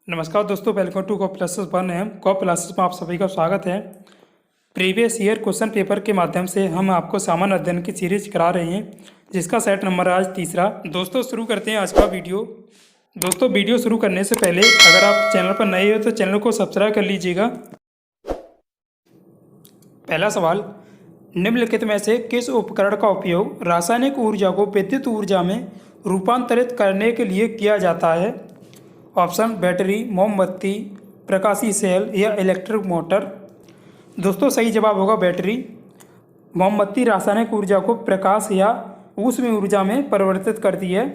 नमस्कार दोस्तों, welcome to cop classes 1 cop classes में आप सभी का स्वागत है। प्रीवियस ईयर क्वेश्चन पेपर के माध्यम से हम आपको सामान्य अध्ययन की सीरीज करा रहे हैं, जिसका सेट नंबर आज तीसरा। दोस्तों शुरू करते हैं आज का वीडियो। दोस्तों वीडियो शुरू करने से पहले अगर आप चैनल पर नए हो तो चैनल को सब्सक्राइब कर लीजिएगा। पहला सवाल, निम्नलिखित में से किस उपकरण का उपयोग रासायनिक ऊर्जा को विद्युत ऊर्जा में रूपांतरित करने के लिए किया जाता है? ऑप्शन बैटरी, मोमबत्ती, प्रकाशीय सेल या इलेक्ट्रिक मोटर। दोस्तों सही जवाब होगा बैटरी। मोमबत्ती रासायनिक ऊर्जा को प्रकाश या ऊष्मीय ऊर्जा में परिवर्तित करती है।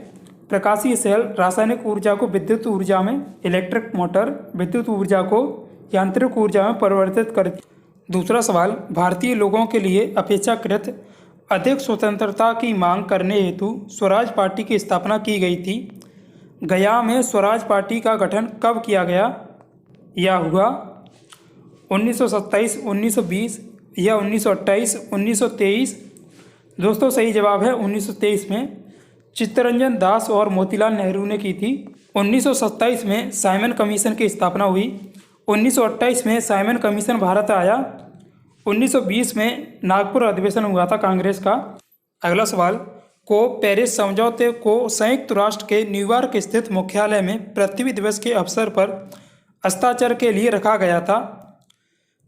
प्रकाशीय सेल रासायनिक ऊर्जा को विद्युत ऊर्जा में, इलेक्ट्रिक मोटर विद्युत ऊर्जा को यांत्रिक ऊर्जा में परिवर्तित करती है। दूसरा सवाल, भारतीय लोगों के लिए अपेक्षाकृत अधिक स्वतंत्रता की मांग करने हेतु स्वराज पार्टी की स्थापना की गई थी। गया में स्वराज पार्टी का गठन कब किया गया या हुआ? 1927, 1920 या 1928, 1923। दोस्तों सही जवाब है 1923 में। चित्तरंजन दास और मोतीलाल नेहरू ने की थी। 1927 में साइमन कमीशन की स्थापना हुई। 1928 में साइमन कमीशन भारत आया। 1920 में नागपुर अधिवेशन हुआ था कांग्रेस का। अगला सवाल, को पेरिस समझौते को संयुक्त राष्ट्र के न्यूयॉर्क स्थित मुख्यालय में पृथ्वी दिवस के अवसर पर हस्ताक्षर के लिए रखा गया था।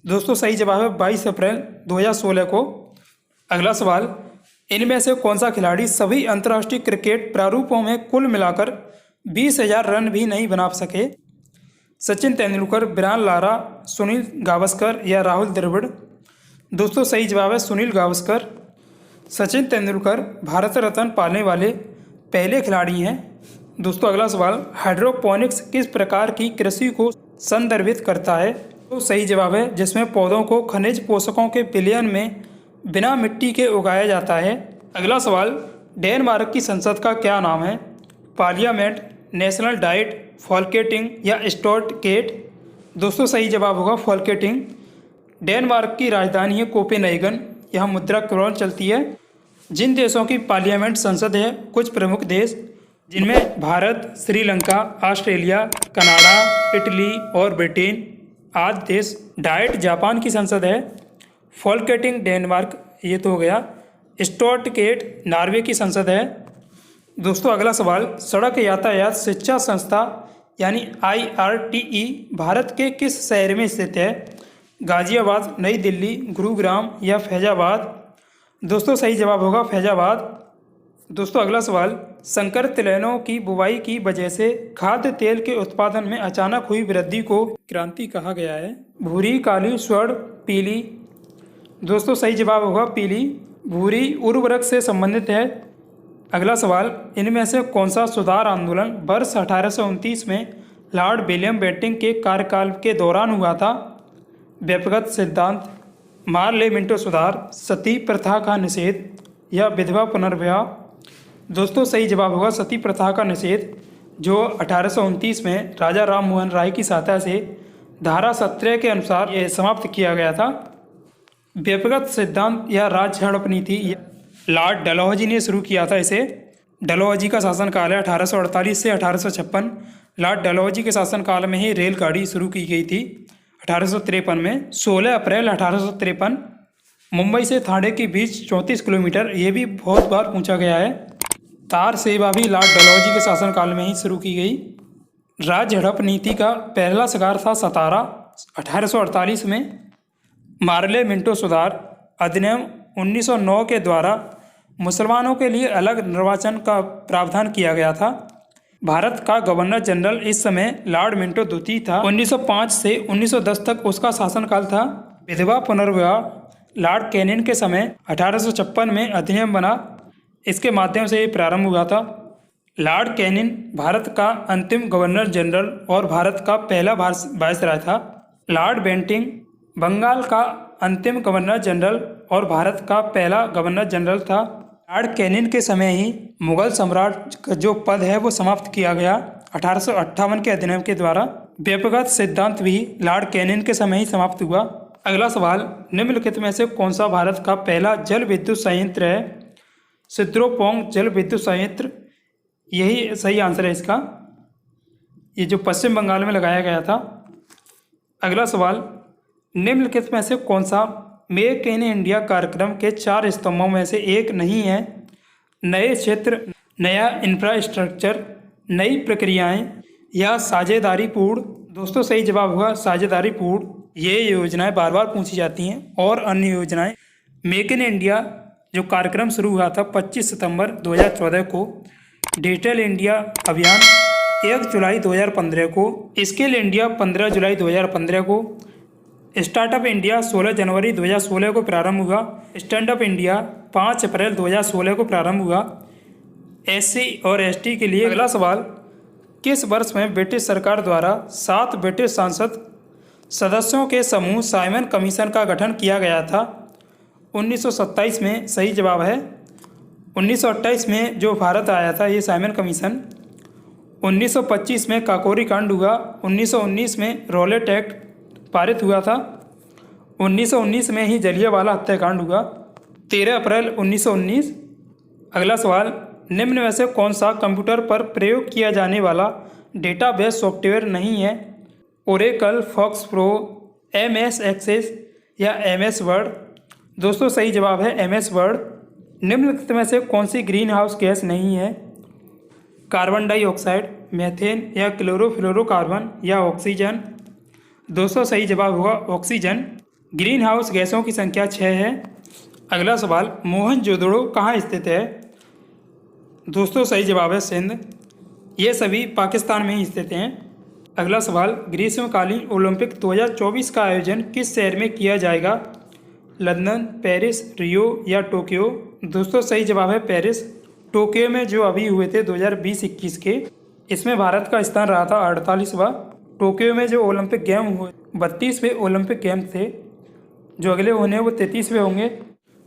दोस्तों सही जवाब है 22 अप्रैल 2016 को। अगला सवाल, इनमें से कौन सा खिलाड़ी सभी अंतर्राष्ट्रीय क्रिकेट प्रारूपों में कुल मिलाकर 20,000 रन भी नहीं बना सके? सचिन तेंदुलकर, ब्रायन लारा, सुनील गावस्कर या राहुल द्रविड़। दोस्तों सही जवाब है सुनील गावस्कर। सचिन तेंदुलकर भारत रत्न पाने वाले पहले खिलाड़ी हैं। दोस्तों अगला सवाल, हाइड्रोपोनिक्स किस प्रकार की कृषि को संदर्भित करता है? तो सही जवाब है जिसमें पौधों को खनिज पोषकों के विलयन में बिना मिट्टी के उगाया जाता है। अगला सवाल, डेनमार्क की संसद का क्या नाम है? पार्लियामेंट, नेशनल डाइट, फॉल्केटिंग या स्टोर्टगेट। दोस्तों सही जवाब होगा फॉल्केटिंग। डेनमार्क की राजधानी है कोपेनहेगन। यहाँ मुद्रा क्रॉन चलती है। जिन देशों की पार्लियामेंट संसद है, कुछ प्रमुख देश जिनमें Bharat, Sri Lanka, Australia, Canada, Italy और ब्रिटेन आदि देश। डाइट जापान की संसद है। फॉल्केटिंग डेनमार्क, ये तो हो गया। स्टोर्टगेट नॉर्वे की संसद है। दोस्तों अगला सवाल, सड़क यातायात शिक्षा संस्था यानी IRTE भारत के किस शहर में स्थित है? गाजियाबाद, नई दिल्ली, गुरुग्राम या फैजाबाद। दोस्तों सही जवाब होगा फैजाबाद। दोस्तों अगला सवाल, संकर तिलहनों की बुवाई की वजह से खाद्य तेल के उत्पादन में अचानक हुई वृद्धि को क्रांति कहा गया है? भूरी, काली, स्वर्ण, पीली। दोस्तों सही जवाब होगा पीली। भूरी उर्वरक से संबंधित है। अगला सवाल, इनमें से कौन सा सुधार आंदोलन वर्ष 1829 में लॉर्ड विलियम बेंटिंक के कार्यकाल के दौरान हुआ था? व्यक्तिगत सिद्धांत, मार्ले मिंटो सुधार, सती प्रथा का निषेध या विधवा पुनर्विवाह। दोस्तों सही जवाब होगा सती प्रथा का निषेध, जो 1829 में राजा राम मोहन राय की सहायता से धारा 17 के अनुसार यह समाप्त किया गया था। व्यक्तिगत सिद्धांत या राज्य हड़प नीति लॉर्ड डलहौजी ने शुरू किया था इसे। डलहौजी का शासनकाल है 1848 से 1856। लॉर्ड डलहौजी के शासनकाल में ही रेलगाड़ी शुरू की गई थी 1853 में। 16 अप्रैल 1853। मुंबई से थाने के बीच 34 किलोमीटर, ये भी बहुत बार पूछा गया है। तार सेवा भी लॉर्ड डलहौजी के शासनकाल में ही शुरू की गई। राज्य हड़प नीति का पहला शिकार था सतारा 1848 में। मार्ले मिंटो सुधार अधिनियम 1909 के द्वारा मुसलमानों के लिए अलग निर्वाचन का प्रावधान किया गया था। भारत का गवर्नर जनरल इस समय लॉर्ड मिंटो द्वितीय था। 1905 से 1910 तक उसका शासनकाल था। विधवा पुनर्विवाह लॉर्ड कैनिंग के समय 1856 में अधिनियम बना, इसके माध्यम से ये प्रारंभ हुआ था। लॉर्ड कैनिंग भारत का अंतिम गवर्नर जनरल और भारत का पहला वायसराय था। लॉर्ड बेंटिंक बंगाल का अंतिम गवर्नर जनरल और भारत का पहला गवर्नर जनरल था। लॉर्ड कैनिंग के समय ही मुगल सम्राट का जो पद है वो समाप्त किया गया 1858 के अधिनियम के द्वारा। व्यक्तिगत सिद्धांत भी लॉर्ड कैनिंग के समय ही समाप्त हुआ। अगला सवाल, निम्नलिखित में से कौन सा भारत का पहला जल विद्युत संयंत्र है? सिद्रोपोंग जल विद्युत संयंत्र, यही सही आंसर है इसका। ये जो पश्चिम बंगाल में लगाया गया था। अगला सवाल, निम्नलिखित में से कौन सा मेक इन इंडिया कार्यक्रम के 4 स्तंभों में से एक नहीं है? नए क्षेत्र, नया इंफ्रास्ट्रक्चर, नई प्रक्रियाएं या साझेदारी पूर्ण। दोस्तों सही जवाब होगा साझेदारी पूर्ण। ये योजनाएं बार बार पूछी जाती हैं। और अन्य योजनाएं, मेक इन इंडिया जो कार्यक्रम शुरू हुआ था 25 सितंबर 2014 को, डिजिटल इंडिया अभियान 1 जुलाई 2015 को, स्किल इंडिया 15 जुलाई 2015 को, स्टार्टअप इंडिया 16 जनवरी 2016 को प्रारंभ हुआ, स्टैंड अप इंडिया 5 अप्रैल 2016 को प्रारंभ हुआ। SC और ST के लिए अगला सवाल, किस वर्ष में ब्रिटिश सरकार द्वारा 7 ब्रिटिश सांसद सदस्यों के समूह साइमन कमीशन का गठन किया गया था? 1927 में सही जवाब है। 1928 में जो भारत आया था ये साइमन कमीशन। 1925 में काकोरी कांड हुआ। 1919 में रॉलेट एक्ट पारित हुआ था। 1919 में ही जलियांवाला हत्याकांड हुआ, 13 अप्रैल 1919। अगला सवाल, निम्न में से कौन सा कंप्यूटर पर प्रयोग किया जाने वाला डेटाबेस सॉफ्टवेयर नहीं है? Oracle, FoxPro, MS Access या MS वर्ड। दोस्तों सही जवाब है MS वर्ड। निम्नलिखित में से कौन सी ग्रीन हाउस गैस नहीं है? कार्बन डाइऑक्साइड, मीथेन या क्लोरोफ्लोरोकार्बन या ऑक्सीजन। दोस्तों सही जवाब होगा ऑक्सीजन। ग्रीन हाउस गैसों की संख्या 6 है। अगला सवाल, मोहनजोदड़ो कहाँ स्थित है? दोस्तों सही जवाब है सिंध। ये सभी पाकिस्तान में ही स्थित हैं। अगला सवाल, ग्रीष्मकालीन ओलंपिक 2024 का आयोजन किस शहर में किया जाएगा? लंदन, पेरिस, रियो या टोक्यो। दोस्तों सही जवाब है पेरिस। टोक्यो में जो अभी हुए थे 2020-21 के, इसमें भारत का स्थान रहा था 48वां। टोक्यो में जो ओलंपिक गेम हुए 32वें ओलंपिक गेम थे, जो अगले होने हैं वो 33वें होंगे।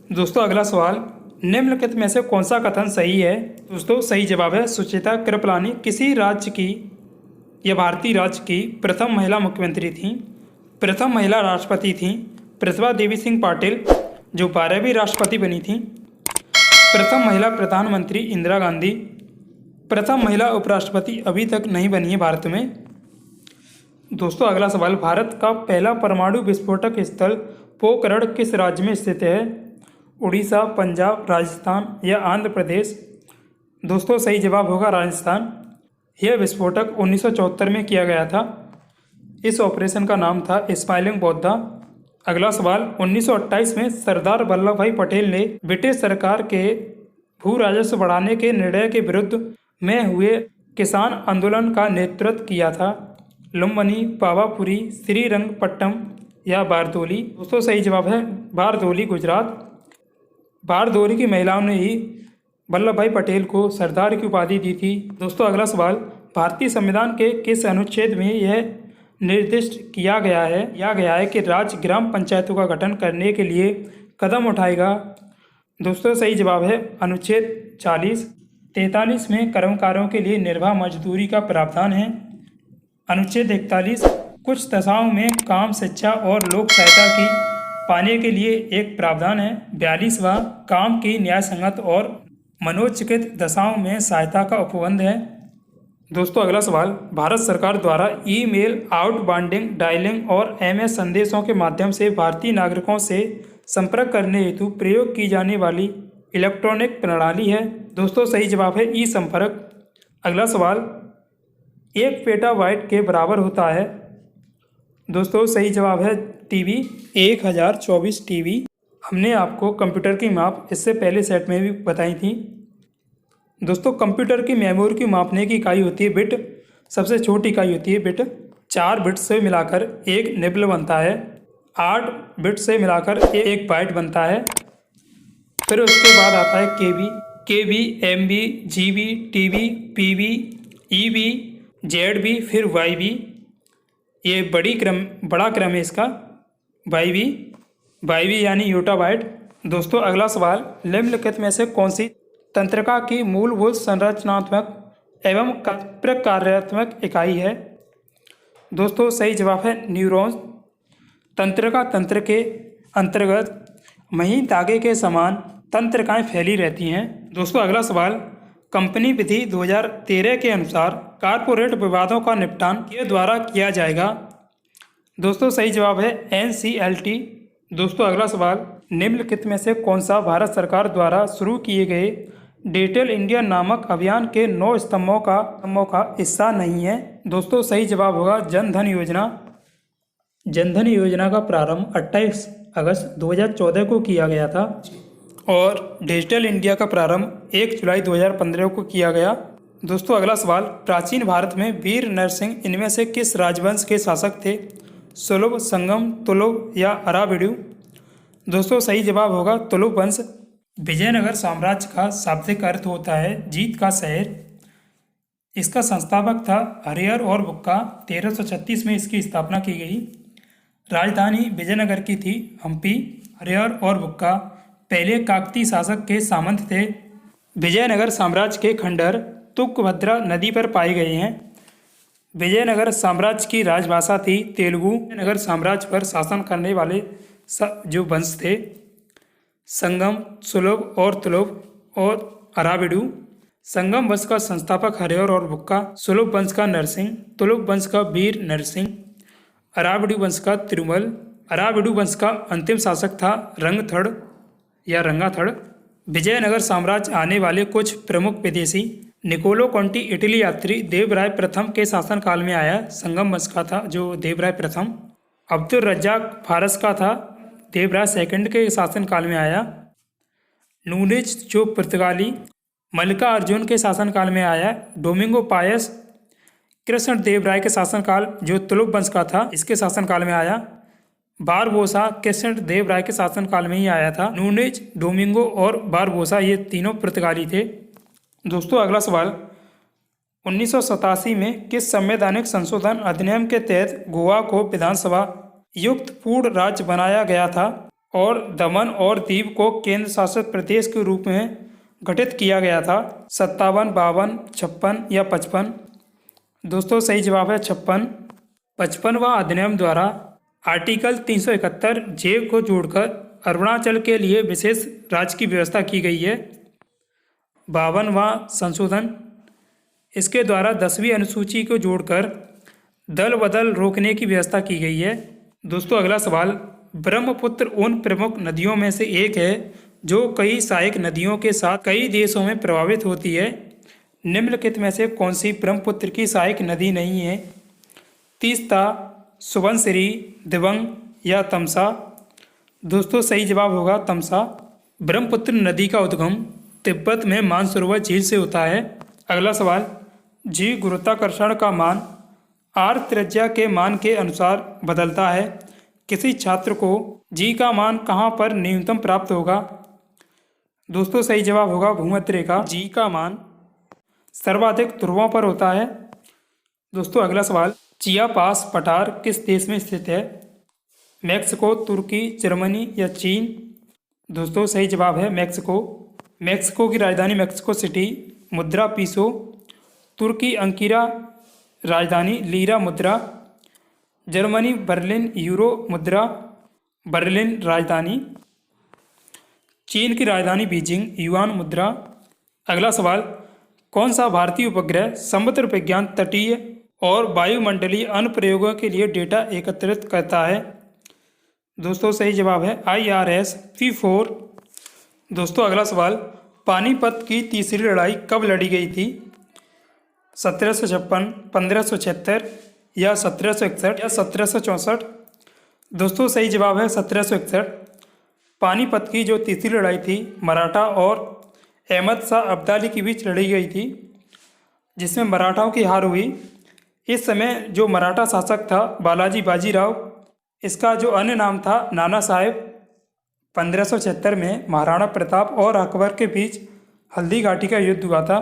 दोस्तों अगला सवाल, निम्नलिखित में से कौन सा कथन सही है? दोस्तों सही जवाब है सुचेता कृपलानी किसी राज्य की या भारतीय राज्य की प्रथम महिला मुख्यमंत्री थीं। प्रथम महिला राष्ट्रपति थीं प्रतिभा देवी सिंह पाटिल, जो 12वीं राष्ट्रपति बनी थीं। प्रथम महिला प्रधानमंत्री इंदिरा गांधी। प्रथम महिला उपराष्ट्रपति अभी तक नहीं बनी है भारत में। दोस्तों अगला सवाल, भारत का पहला परमाणु विस्फोटक स्थल पोखरण किस राज्य में स्थित है? उड़ीसा, पंजाब, राजस्थान या आंध्र प्रदेश। दोस्तों सही जवाब होगा राजस्थान। यह विस्फोटक 1974 में किया गया था। इस ऑपरेशन का नाम था स्माइलिंग बौद्धा। अगला सवाल, 1928 में सरदार वल्लभ भाई पटेल ने ब्रिटिश सरकार के भू राजस्व बढ़ाने के निर्णय के विरुद्ध में हुए किसान आंदोलन का नेतृत्व किया था। लुम्बिनी, पावापुरी, श्रीरंगपट्टनम या बारदोली। दोस्तों सही जवाब है बारदोली, गुजरात। बारदोली की महिलाओं ने ही वल्लभ भाई पटेल को सरदार की उपाधि दी थी। दोस्तों अगला सवाल, भारतीय संविधान के किस अनुच्छेद में यह निर्दिष्ट किया गया है कि राज्य ग्राम पंचायतों का गठन करने के लिए कदम उठाएगा? दोस्तों सही जवाब है अनुच्छेद 40। 43 में कर्मकारों के लिए निर्वाह मजदूरी का प्रावधान है। अनुच्छेद 41 कुछ दशाओं में काम, शिक्षा और लोक सहायता की पाने के लिए एक प्रावधान है। 42वां काम की न्याय संगत और मनोचिकित दशाओं में सहायता का उपबंध है। दोस्तों अगला सवाल, भारत सरकार द्वारा ईमेल, आउटबाउंडिंग, डायलिंग और MS संदेशों के माध्यम से भारतीय नागरिकों से संपर्क करने हेतु प्रयोग की जाने वाली इलेक्ट्रॉनिक प्रणाली है। दोस्तों सही जवाब है ई संपर्क। अगला सवाल, 1 पेटाबाइट के बराबर होता है? दोस्तों सही जवाब है TB, 1024 TB। हमने आपको कंप्यूटर की माप इससे पहले सेट में भी बताई थी। दोस्तों कंप्यूटर की मेमोरी की मापने की इकाई होती है बिट। सबसे छोटी इकाई होती है बिट। 4 बिट से मिलाकर एक निबल बनता है। 8 बिट से मिलाकर एक बाइट बनता है। फिर उसके बाद आता है KB, MB, GB, TB, PB, EB, ZB, फिर YB। ये बड़ा क्रम है इसका। YB यानी योटाबाइट। दोस्तों अगला सवाल, निम्नलिखित में से कौन सी तंत्रिका की मूलभूत संरचनात्मक एवं प्रकार्यात्मक इकाई है? दोस्तों सही जवाब है न्यूरॉन्स। तंत्रिका तंत्र के अंतर्गत महीन धागे के समान तंत्रिकाएं फैली रहती हैं। दोस्तों अगला सवाल, कंपनी विधि 2013 के अनुसार कारपोरेट विवादों का निपटान के द्वारा किया जाएगा? दोस्तों सही जवाब है NCLT। दोस्तों अगला सवाल, निम्नलिखित में से कौन सा भारत सरकार द्वारा शुरू किए गए डिजिटल इंडिया नामक अभियान के 9 स्तंभों का हिस्सा नहीं है? दोस्तों सही जवाब होगा जन धन योजना। जन धन योजना का प्रारंभ 28 अगस्त 2014 को किया गया था और डिजिटल इंडिया का प्रारंभ 1 जुलाई 2015 को किया गया। दोस्तों अगला सवाल, प्राचीन भारत में वीर नरसिंह इनमें से किस राजवंश के शासक थे? सुलभ, संगम, तुलुभ या अराविडु? दोस्तों सही जवाब होगा तुलुभ वंश। विजयनगर साम्राज्य का शाब्दिक अर्थ होता है जीत का शहर। इसका संस्थापक था हरिहर और बुक्का। 1336 में इसकी स्थापना की गई। राजधानी विजयनगर की थी हम्पी। हरिहर और बुक्का पहले काकतीय शासक के सामंत थे। विजयनगर साम्राज्य के खंडहर तुंगभद्रा नदी पर पाए गए हैं। विजयनगर साम्राज्य की राजभाषा थी तेलुगु। विजयनगर साम्राज्य पर शासन करने वाले जो वंश थे संगम, सुलभ और तुलुभ और अराविडु। संगम वंश का संस्थापक हरिहर और बुक्का, सुलभ वंश का नरसिंह, तुलुभ वंश का वीर नरसिंह, अराविडु वंश का तिरुमल। अराविडु वंश का अंतिम शासक था रंगथड़ या रंगाथड़। विजयनगर साम्राज्य आने वाले कुछ प्रमुख विदेशी, निकोलो कॉन्टी इटली यात्री देवराय प्रथम के शासनकाल में आया, संगम वंश का था जो देवराय प्रथम। अब्दुल रज्जाक फारस का था, देवराय सेकंड के शासनकाल में आया। नूनेज जो पुर्तगाली, मल्लिका अर्जुन के शासनकाल में आया। डोमिंगो पायस कृष्ण देव राय के शासनकाल जो तुलुभ वंश का था इसके शासनकाल में आया। बारबोसा कृष्ण देव राय के शासनकाल में ही आया था। नूनेज, डोमिंगो और बारबोसा ये तीनों पुर्तगाली थे। दोस्तों अगला सवाल, 1987 में किस संवैधानिक संशोधन अधिनियम के तहत गोवा को विधानसभा युक्त पूर्ण राज्य बनाया गया था और दमन और दीव को केंद्र शासित प्रदेश के रूप में गठित किया गया था? 57, 52, 56 या 55? दोस्तों सही जवाब है 56। 55वां अधिनियम द्वारा आर्टिकल 371 जे को जोड़कर अरुणाचल के लिए विशेष राज्य की व्यवस्था की गई है। 52वां संशोधन, इसके द्वारा 10वीं अनुसूची को जोड़कर दल बदल रोकने की व्यवस्था की गई है। दोस्तों अगला सवाल, ब्रह्मपुत्र उन प्रमुख नदियों में से एक है जो कई सहायक नदियों के साथ कई देशों में प्रभावित होती है। निम्नलिखित में से कौन सी ब्रह्मपुत्र की सहायक नदी नहीं है? तीस्ता, सुबनसिरी, दिबंग या तमसा? दोस्तों सही जवाब होगा तमसा। ब्रह्मपुत्र नदी का उद्गम तिब्बत में मानसरोवर झील से होता है। अगला सवाल, जी गुरुत्वाकर्षण का मान आर त्रिज्या के मान के अनुसार बदलता है। किसी छात्र को जी का मान कहाँ पर न्यूनतम प्राप्त होगा? दोस्तों सही जवाब होगा भूमध्य रेखा। जी का मान सर्वाधिक ध्रुवों पर होता है। दोस्तों अगला सवाल, चियापास पठार किस देश में स्थित है? मैक्सिको, तुर्की, जर्मनी या चीन? दोस्तों सही जवाब है मैक्सिको। मैक्सिको की राजधानी मैक्सिको सिटी, मुद्रा पीसो। तुर्की अंकीरा, राजधानी लीरा मुद्रा। जर्मनी बर्लिन, यूरो मुद्रा, बर्लिन राजधानी। चीन की राजधानी बीजिंग, युआन मुद्रा। अगला सवाल, कौन सा भारतीय उपग्रह समुद्र विज्ञान, तटीय और वायुमंडलीय अनुप्रयोगों के लिए डेटा एकत्रित करता है? दोस्तों सही जवाब है IRS P4। दोस्तों अगला सवाल, पानीपत की तीसरी लड़ाई कब लड़ी गई थी? 1756, 1576 या 1761 या 1764? दोस्तों सही जवाब है 1761। पानीपत की जो तीसरी लड़ाई थी मराठा और अहमद शाह अब्दाली के बीच लड़ी गई थी, जिसमें मराठाओं की हार हुई। इस समय जो मराठा शासक था बालाजी बाजीराव, इसका जो अन्य नाम था नाना साहेब। 1576 में महाराणा प्रताप और अकबर के बीच हल्दी घाटी का युद्ध हुआ था।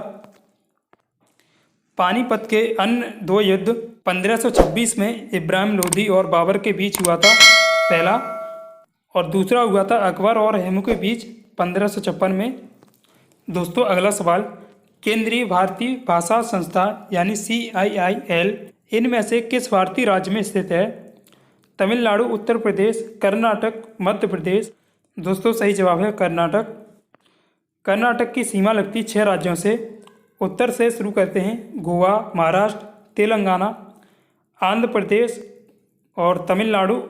पानीपत के अन्य दो युद्ध 1526 में इब्राहिम लोधी और बाबर के बीच हुआ था पहला, और दूसरा हुआ था अकबर और हेमू के बीच 1556 में। दोस्तों अगला सवाल, केंद्रीय भारतीय भाषा संस्था यानी CIIL इनमें से किस भारतीय राज्य में स्थित है? तमिलनाडु, उत्तर प्रदेश, कर्नाटक, मध्य प्रदेश? दोस्तों सही जवाब है कर्नाटक। कर्नाटक की सीमा लगती 6 राज्यों से, उत्तर से शुरू करते हैं। गोवा, महाराष्ट्र, तेलंगाना, आंध्र प्रदेश और तमिलनाडु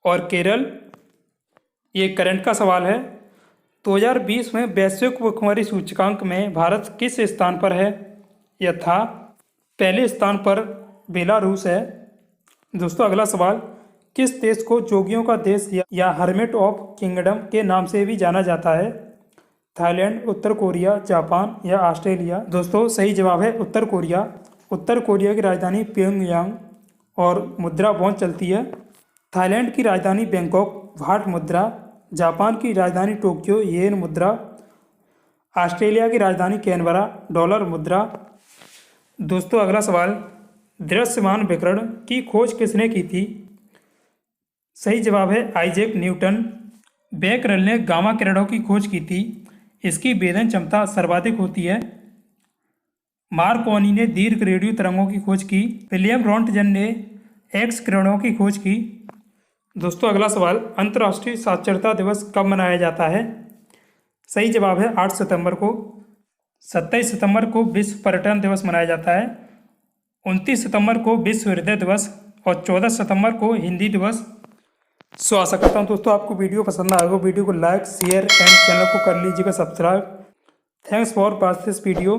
और केरल। ये करंट का सवाल है। 2020 में वैश्विक भुखमरी सूचकांक में भारत किस स्थान पर है? यह था पहले स्थान पर बेलारूस है। दोस्तों अगला सवाल, किस देश को जोगियों का देश या हर्मिट ऑफ किंगडम के नाम से भी जाना जाता है? थाईलैंड, उत्तर कोरिया, जापान या ऑस्ट्रेलिया? दोस्तों सही जवाब है उत्तर कोरिया। उत्तर कोरिया की राजधानी प्योंगयांग और मुद्रा वॉन चलती है। थाईलैंड की राजधानी बैंकॉक, भाट मुद्रा। जापान की राजधानी टोक्यो, येन मुद्रा। ऑस्ट्रेलिया की राजधानी कैनबरा, डॉलर मुद्रा। दोस्तों अगला सवाल, दृश्यमान विकिरण की खोज किसने की थी? सही जवाब है आइजैक न्यूटन। बेकरेल ने गामा किरणों की खोज की थी। इसकी वेदन क्षमता सर्वाधिक होती है। मार्कोनी ने दीर्घ रेडियो तरंगों की खोज की। विलियम रॉन्टजन ने एक्स किरणों की खोज की। दोस्तों अगला सवाल, अंतर्राष्ट्रीय साक्षरता दिवस कब मनाया जाता है? सही जवाब है 8 सितंबर को। 27 सितंबर को विश्व पर्यटन दिवस मनाया जाता है। 29 सितंबर को विश्व हृदय दिवस और 14 सितंबर को हिंदी दिवस। आशा करता हूँ दोस्तों आपको वीडियो पसंद आएगा। वीडियो को लाइक, शेयर एंड चैनल को कर लीजिएगा subscribe. Thanks for watching this video.